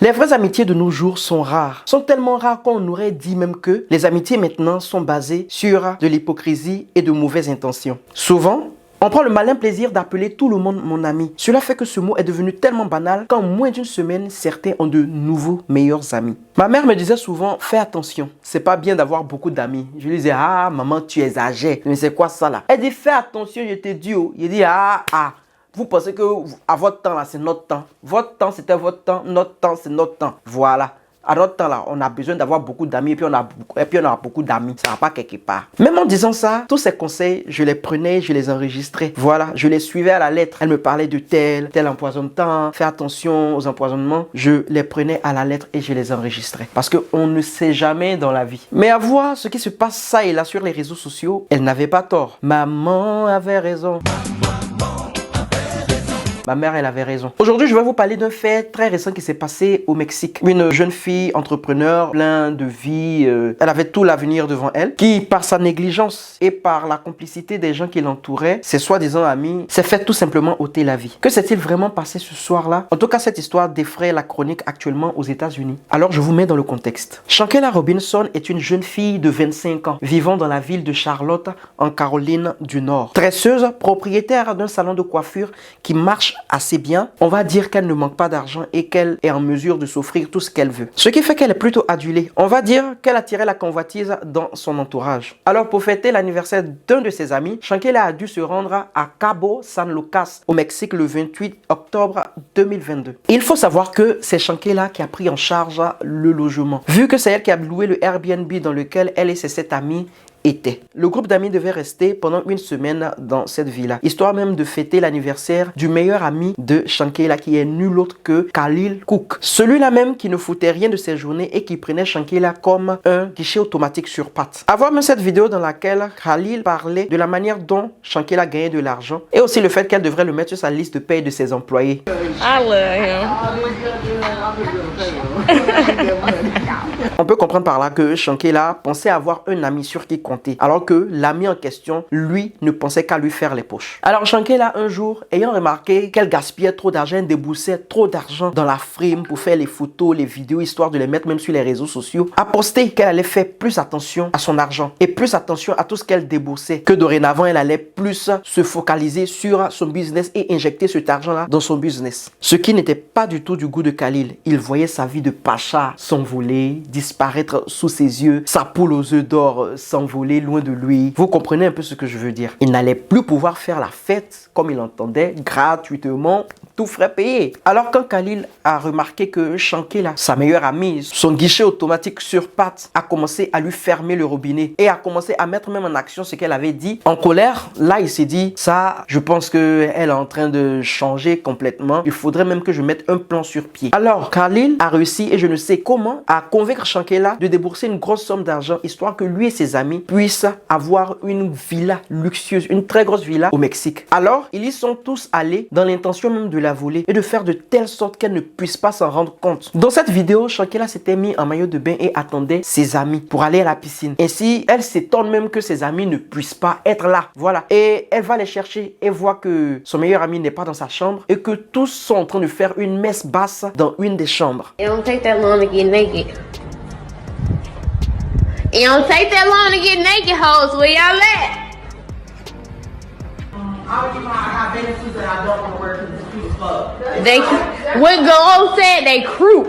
Les vraies amitiés de nos jours sont rares. Sont tellement rares qu'on aurait dit même que les amitiés maintenant sont basées sur de l'hypocrisie et de mauvaises intentions. Souvent, on prend le malin plaisir d'appeler tout le monde mon ami. Cela fait que ce mot est devenu tellement banal qu'en moins d'une semaine, certains ont de nouveaux meilleurs amis. Ma mère me disait souvent, fais attention, c'est pas bien d'avoir beaucoup d'amis. Je lui disais, ah maman, tu exagères. Mais c'est quoi ça là? Elle dit, fais attention, je te dis, oh. Il dit, vous pensez que à votre temps là, c'est notre temps. Votre temps, c'était votre temps. Notre temps, c'est notre temps. Voilà. À notre temps là, on a besoin d'avoir beaucoup d'amis et puis on aura beaucoup d'amis. Ça va pas quelque part. Même en disant ça, tous ces conseils, je les prenais, je les enregistrais. Voilà, je les suivais à la lettre. Elle me parlait de tel empoisonnement. Fais attention aux empoisonnements. Je les prenais à la lettre et je les enregistrais. Parce qu'on ne sait jamais dans la vie. Mais à voir ce qui se passe ça et là sur les réseaux sociaux, elle n'avait pas tort. Maman avait raison. Ma mère, elle avait raison. Aujourd'hui, je vais vous parler d'un fait très récent qui s'est passé au Mexique. Une jeune fille entrepreneur, plein de vie, elle avait tout l'avenir devant elle, qui par sa négligence et par la complicité des gens qui l'entouraient, ses soi-disant amis, s'est fait tout simplement ôter la vie. Que s'est-il vraiment passé ce soir-là? En tout cas, cette histoire défraie la chronique actuellement aux États-Unis. Alors, je vous mets dans le contexte. Shankela Robinson est une jeune fille de 25 ans, vivant dans la ville de Charlotte, en Caroline du Nord. Tresseuse, propriétaire d'un salon de coiffure qui marche assez bien, on va dire qu'elle ne manque pas d'argent et qu'elle est en mesure de s'offrir tout ce qu'elle veut. Ce qui fait qu'elle est plutôt adulée. On va dire qu'elle attirait la convoitise dans son entourage. Alors pour fêter l'anniversaire d'un de ses amis, Shankela a dû se rendre à Cabo San Lucas au Mexique le 28 octobre 2022. Et il faut savoir que c'est Shankela qui a pris en charge le logement. Vu que c'est elle qui a loué le Airbnb dans lequel elle et ses 7 amis étaient. Le groupe d'amis devait rester pendant une semaine dans cette villa, histoire même de fêter l'anniversaire du meilleur ami de Shankela qui est nul autre que Khalil Cook. Celui-là même qui ne foutait rien de ses journées et qui prenait Shankela comme un guichet automatique sur pattes. À voir même cette vidéo dans laquelle Khalil parlait de la manière dont Shankela gagnait de l'argent et aussi le fait qu'elle devrait le mettre sur sa liste de paye de ses employés. I love him. On peut comprendre par là que Shankela pensait avoir un ami sur qui compter, alors que l'ami en question, lui, ne pensait qu'à lui faire les poches. Alors Shankela, un jour, ayant remarqué qu'elle gaspillait trop d'argent, elle déboursait trop d'argent dans la frame pour faire les photos, les vidéos, histoire de les mettre même sur les réseaux sociaux, a posté qu'elle allait faire plus attention à son argent et plus attention à tout ce qu'elle déboursait, que dorénavant, elle allait plus se focaliser sur son business et injecter cet argent-là dans son business. Ce qui n'était pas du tout du goût de Khalil. Il voyait sa vie de pacha s'envoler, disparaître sous ses yeux, sa poule aux œufs d'or s'envoler loin de lui. Vous comprenez un peu ce que je veux dire. Il n'allait plus pouvoir faire la fête comme il entendait, gratuitement, tout frais payé. Alors quand Khalil a remarqué que Shankela, sa meilleure amie, son guichet automatique sur pattes, a commencé à lui fermer le robinet et a commencé à mettre même en action ce qu'elle avait dit, en colère, là il s'est dit, ça, je pense qu'elle est en train de changer complètement. Il faudrait même que je mette un plan sur pied. Alors Khalil a réussi, et je ne sais comment, à convaincre Shankela de débourser une grosse somme d'argent, histoire que lui et ses amis puissent avoir une villa luxueuse, une très grosse villa au Mexique. Alors, ils y sont tous allés dans l'intention même de la voler et de faire de telle sorte qu'elle ne puisse pas s'en rendre compte. Dans cette vidéo, Shankela s'était mis en maillot de bain et attendait ses amis pour aller à la piscine. Ainsi, elle s'étonne même que ses amis ne puissent pas être là. Voilà. Et elle va les chercher et voit que son meilleur ami n'est pas dans sa chambre et que tous sont en train de faire une messe basse dans une des chambres. It don't take that long to get naked. It don't take that long to get naked, hoes. Where y'all at? They, what Go said, they crew.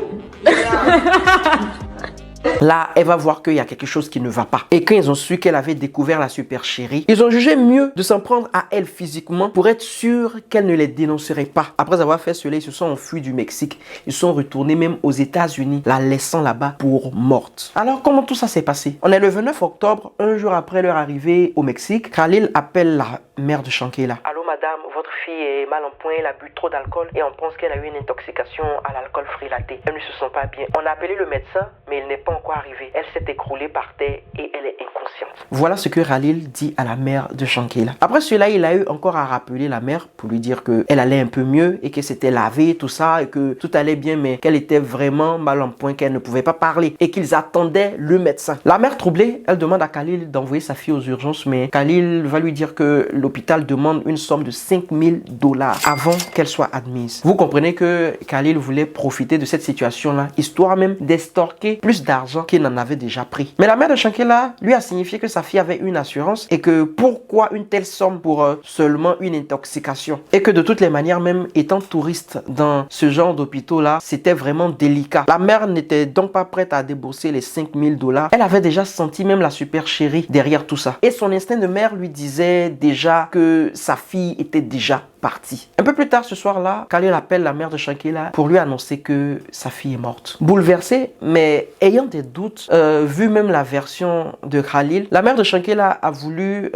Là, elle va voir qu'il y a quelque chose qui ne va pas. Et quand ils ont su qu'elle avait découvert la super chérie, ils ont jugé mieux de s'en prendre à elle physiquement pour être sûr qu'elle ne les dénoncerait pas. Après avoir fait cela, ils se sont enfuis du Mexique. Ils sont retournés même aux États-Unis, la laissant là-bas pour morte. Alors, comment tout ça s'est passé? On est le 29 octobre, un jour après leur arrivée au Mexique. Khalil appelle la mère de Shankela. Allô madame, votre fille est mal en point, elle a bu trop d'alcool et on pense qu'elle a eu une intoxication à l'alcool frelaté. Elle ne se sent pas bien. On a appelé le médecin, mais il n'est pas encore arrivé. Elle s'est écroulée par terre et elle est inconsciente. Voilà ce que Khalil dit à la mère de Shankela. Après cela, il a eu encore à rappeler la mère pour lui dire qu'elle allait un peu mieux et que c'était lavé, tout ça, et que tout allait bien, mais qu'elle était vraiment mal en point, qu'elle ne pouvait pas parler et qu'ils attendaient le médecin. La mère troublée, elle demande à Khalil d'envoyer sa fille aux urgences, mais Khalil va lui dire que le l'hôpital demande une somme de 5000 $ avant qu'elle soit admise. Vous comprenez que Khalil voulait profiter de cette situation-là, histoire même d'estorquer plus d'argent qu'il n'en avait déjà pris. Mais la mère de Shankela lui a signifié que sa fille avait une assurance et que pourquoi une telle somme pour seulement une intoxication. Et que de toutes les manières, même étant touriste dans ce genre d'hôpitaux-là, c'était vraiment délicat. La mère n'était donc pas prête à débourser les 5000 $. Elle avait déjà senti même la super chérie derrière tout ça. Et son instinct de mère lui disait déjà que sa fille était déjà partie. Un peu plus tard ce soir-là, Khalil appelle la mère de Shankela pour lui annoncer que sa fille est morte. Bouleversée, mais ayant des doutes, vu même la version de Khalil, la mère de Shankela a voulu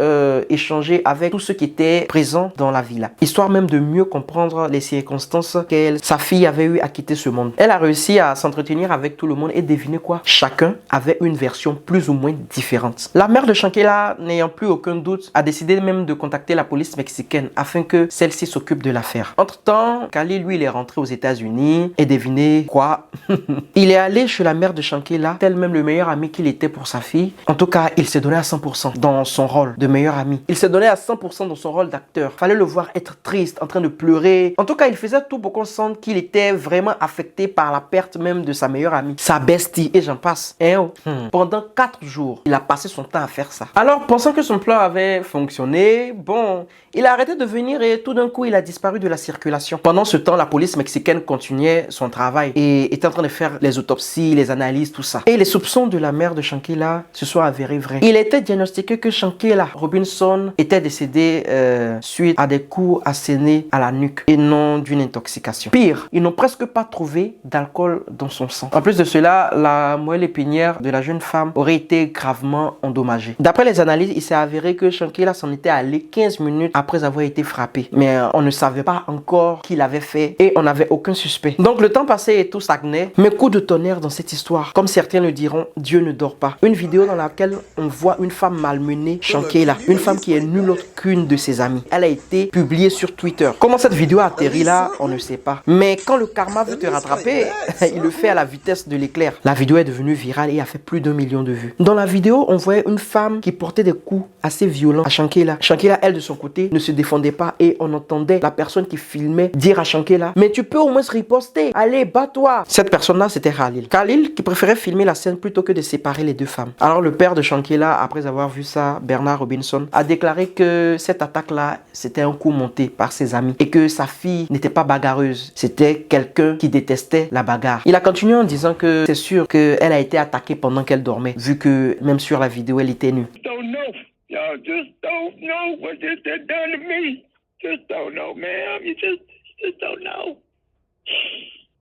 échanger avec tous ceux qui étaient présents dans la villa, histoire même de mieux comprendre les circonstances sa fille avait eu à quitter ce monde. Elle a réussi à s'entretenir avec tout le monde et deviner quoi? Chacun avait une version plus ou moins différente. La mère de Shankela, n'ayant plus aucun doute, a décidé même de contacter la police mexicaine afin que celle-ci s'occupe de l'affaire. Entre-temps, Khalil, lui, il est rentré aux États-Unis et devinez quoi? Il est allé chez la mère de Shankela, tel même le meilleur ami qu'il était pour sa fille. En tout cas, il s'est donné à 100% dans son rôle de meilleur ami. Il s'est donné à 100% dans son rôle d'acteur. Fallait le voir être triste, en train de pleurer. En tout cas, il faisait tout pour qu'on sente qu'il était vraiment affecté par la perte même de sa meilleure amie, sa bestie, et j'en passe. Et pendant 4 jours, il a passé son temps à faire ça. Alors, pensant que son plan avait fonctionné, bon, il a arrêté de venir et tout d'un coup, il a disparu de la circulation. Pendant ce temps, la police mexicaine continuait son travail et était en train de faire les autopsies, les analyses, tout ça. Et les soupçons de la mère de Shankela se sont avérés vrais. Il était diagnostiqué que Shankela Robinson était décédée suite à des coups assénés à la nuque et non d'une intoxication. Pire, ils n'ont presque pas trouvé d'alcool dans son sang. En plus de cela, la moelle épinière de la jeune femme aurait été gravement endommagée. D'après les analyses, il s'est avéré que Shankela s'en était allé 15 minutes après avoir été frappé. Mais on ne savait pas encore qui l'avait fait et on n'avait aucun suspect. Donc le temps passait et tout stagnait. Mais coup de tonnerre dans cette histoire. Comme certains le diront, Dieu ne dort pas. Une vidéo dans laquelle on voit une femme malmenée Shankela. Une femme qui est nulle autre qu'une de ses amies. Elle a été publiée sur Twitter. Comment cette vidéo a atterri là, on ne sait pas. Mais quand le karma veut te rattraper, il le fait à la vitesse de l'éclair. La vidéo est devenue virale et a fait plus d'1 million de vues. Dans la vidéo, on voyait une femme qui portait des coups assez violents à Shankela. Shankela, elle, de son côté, ne se défendait pas et on entendait la personne qui filmait dire à Shankela: mais tu peux au moins riposter, allez, bats-toi. Cette personne-là, c'était Khalil. Khalil qui préférait filmer la scène plutôt que de séparer les deux femmes. Alors le père de Shankela, après avoir vu ça, Bernard Robinson, a déclaré que cette attaque-là, c'était un coup monté par ses amis et que sa fille n'était pas bagarreuse. C'était quelqu'un qui détestait la bagarre. Il a continué en disant que c'est sûr qu'elle a été attaquée pendant qu'elle dormait, vu que même sur la vidéo, elle était nue. Y'all just don't know what this done to me. Just don't know, ma'am. You just don't know.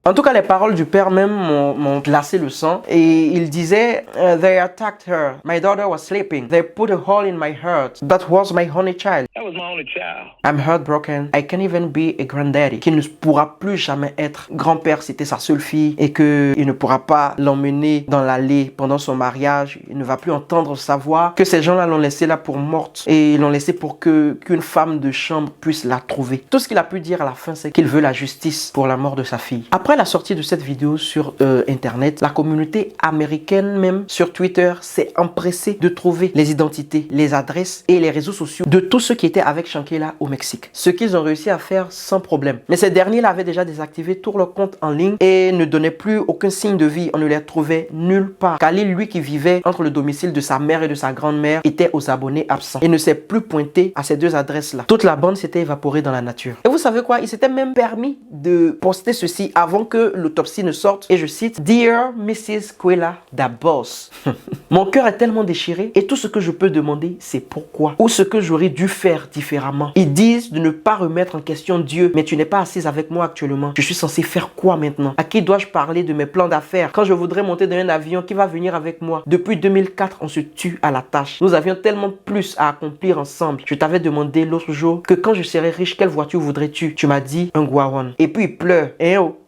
En tout cas, les paroles du père même m'ont glacé le sang. Et il disait, they attacked her. My daughter was sleeping. They put a hole in my heart. That was my only child. That was my only child. I'm heartbroken. I can't even be a granddaddy. Qu'il ne pourra plus jamais être grand-père, c'était sa seule fille. Et qu'il ne pourra pas l'emmener dans l'allée pendant son mariage. Il ne va plus entendre sa voix. Que ces gens-là l'ont laissée là pour morte. Et ils l'ont laissée pour qu'une femme de chambre puisse la trouver. Tout ce qu'il a pu dire à la fin, c'est qu'il veut la justice pour la mort de sa fille. Après la sortie de cette vidéo sur internet, la communauté américaine même sur Twitter s'est empressée de trouver les identités, les adresses et les réseaux sociaux de tous ceux qui étaient avec Shankela au Mexique. Ce qu'ils ont réussi à faire sans problème. Mais ces derniers-là avaient déjà désactivé tous leurs comptes en ligne et ne donnaient plus aucun signe de vie. On ne les trouvait nulle part. Khalil, lui qui vivait entre le domicile de sa mère et de sa grand-mère, était aux abonnés absents et ne s'est plus pointé à ces deux adresses-là. Toute la bande s'était évaporée dans la nature. Et vous savez quoi? Il s'était même permis de poster ceci avant que l'autopsie ne sorte, et je cite: Dear Mrs. Quella, the boss. Mon cœur est tellement déchiré et tout ce que je peux demander, c'est pourquoi ou ce que j'aurais dû faire différemment. Ils disent de ne pas remettre en question Dieu, mais tu n'es pas assise avec moi actuellement. Je suis censé faire quoi maintenant? À qui dois-je parler de mes plans d'affaires quand je voudrais monter dans un avion? Qui va venir avec moi? Depuis 2004, on se tue à la tâche. Nous avions tellement plus à accomplir ensemble. Je t'avais demandé l'autre jour que quand je serais riche, quelle voiture voudrais-tu? Tu m'as dit un Guaron. Et puis il pleure. Et oh,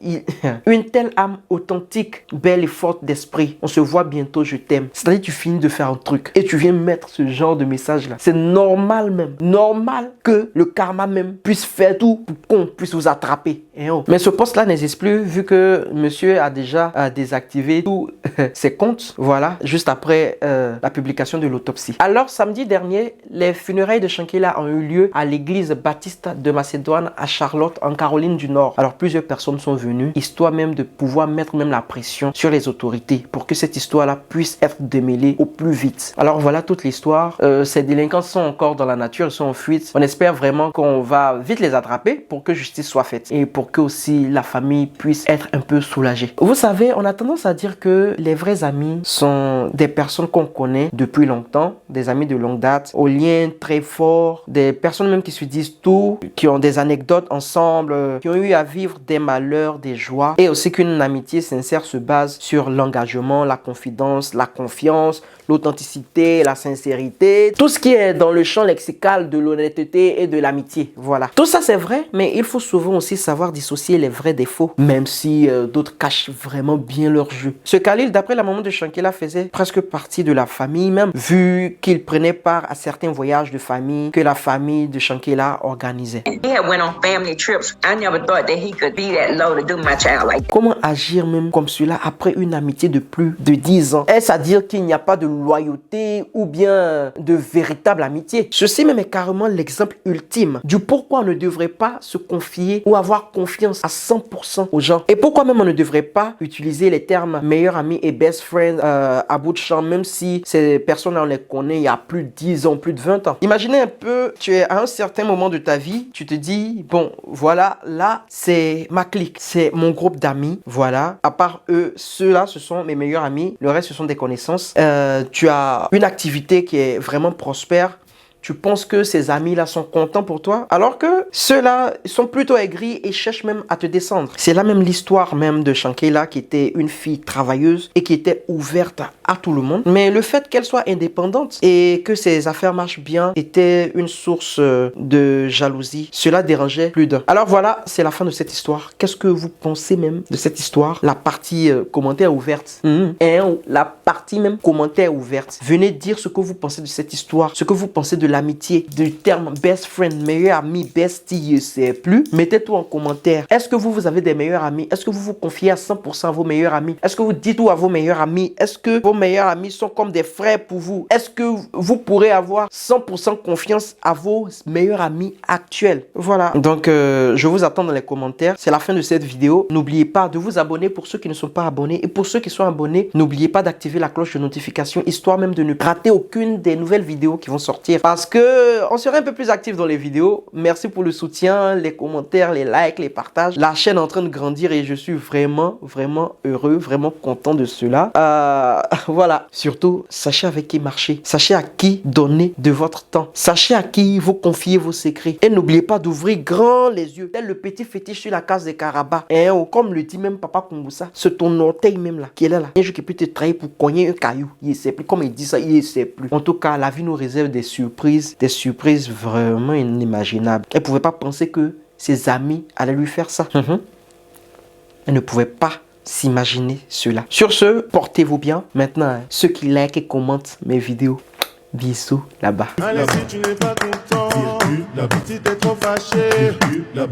une telle âme authentique, belle et forte d'esprit. On se voit bientôt, je t'aime. C'est-à-dire tu finis de faire un truc et tu viens mettre ce genre de message là. C'est normal même. Normal que le karma même puisse faire tout pour qu'on puisse vous attraper. Eh oh. Mais ce poste-là n'existe plus vu que monsieur a déjà désactivé tous ses comptes, voilà, juste après la publication de l'autopsie. Alors, samedi dernier, les funérailles de Shankela ont eu lieu à l'église baptiste de Macédoine à Charlotte, en Caroline du Nord. Alors, plusieurs personnes sont venues, histoire même de pouvoir mettre même la pression sur les autorités pour que cette histoire-là puisse être démêlée au plus vite. Alors, voilà toute l'histoire. Ces délinquants sont encore dans la nature, ils sont en fuite. On espère vraiment qu'on va vite les attraper pour que justice soit faite et pour que aussi la famille puisse être un peu soulagée. Vous savez, on a tendance à dire que les vrais amis sont des personnes qu'on connaît depuis longtemps, des amis de longue date, aux liens très forts, des personnes même qui se disent tout, qui ont des anecdotes ensemble, qui ont eu à vivre des malheurs, des joies, et aussi qu'une amitié sincère se base sur l'engagement, la confidence, la confiance, l'authenticité, la sincérité, tout ce qui est dans le champ lexical de l'honnêteté et de l'amitié. Voilà. Tout ça c'est vrai, mais il faut souvent aussi savoir dissocier les vrais défauts, même si d'autres cachent vraiment bien leur jeu. Ce Khalil, d'après la maman de Shankela, faisait presque partie de la famille même, vu qu'il prenait part à certains voyages de famille que la famille de Shankela organisait. Comment agir même comme cela après une amitié de plus de 10 ans? Est-ce à dire qu'il n'y a pas de loyauté ou bien de véritable amitié? Ceci même est carrément l'exemple ultime du pourquoi on ne devrait pas se confier ou avoir confiance à 100% aux gens. Et pourquoi même on ne devrait pas utiliser les termes meilleur ami et best friend à bout de champ, même si ces personnes-là on les connaît il y a plus de 10 ans, plus de 20 ans. Imaginez un peu, tu es à un certain moment de ta vie, tu te dis, bon, voilà, là, c'est ma clique, c'est mon groupe d'amis, voilà. À part eux, ceux-là, ce sont mes meilleurs amis, le reste, ce sont des connaissances. Tu as une activité qui est vraiment prospère. Tu penses que ces amis-là sont contents pour toi, alors que ceux-là sont plutôt aigris et cherchent même à te descendre. C'est là même l'histoire même de Shankela, qui était une fille travailleuse et qui était ouverte à tout le monde. Mais le fait qu'elle soit indépendante et que ses affaires marchent bien était une source de jalousie. Cela dérangeait plus d'un. Alors voilà, c'est la fin de cette histoire. Qu'est-ce que vous pensez même de cette histoire? La partie commentaire ouverte. La partie même commentaire ouverte. Venez dire ce que vous pensez de cette histoire, ce que vous pensez de l'amitié, du terme best friend, meilleur ami, bestie, je sais plus. Mettez tout en commentaire. Est-ce que vous avez des meilleurs amis? Est-ce que vous vous confiez à 100% à vos meilleurs amis? Est-ce que vous dites tout à vos meilleurs amis? Est-ce que vos meilleurs amis sont comme des frères pour vous? Est-ce que vous pourrez avoir 100% confiance à vos meilleurs amis actuels? Voilà. Donc, je vous attends dans les commentaires. C'est la fin de cette vidéo. N'oubliez pas de vous abonner pour ceux qui ne sont pas abonnés. Et pour ceux qui sont abonnés, n'oubliez pas d'activer la cloche de notification, histoire même de ne rater aucune des nouvelles vidéos qui vont sortir. Parce que on serait un peu plus actif dans les vidéos. Merci pour le soutien, les commentaires, les likes, les partages. La chaîne est en train de grandir et je suis vraiment heureux, vraiment content de cela. Voilà. Surtout, sachez avec qui marcher. Sachez à qui donner de votre temps. Sachez à qui vous confiez vos secrets. Et n'oubliez pas d'ouvrir grand les yeux. Tel le petit fétiche sur la case des Carabas. Et comme le dit même Papa Kumboussa, c'est ton orteil même là, qui est là. Un jour qui peut te trahir pour cogner un caillou. Il ne sait plus. Comme il dit ça, il ne sait plus. En tout cas, la vie nous réserve des surprises vraiment inimaginables. Elle ne pouvait pas penser que ses amis allaient lui faire ça. Elle ne pouvait pas s'imaginer cela. Sur ce, portez-vous bien. Maintenant, ceux qui like et commentent mes vidéos, bisous là-bas. Allez, si tu n'es pas content, la petite est trop fâchée.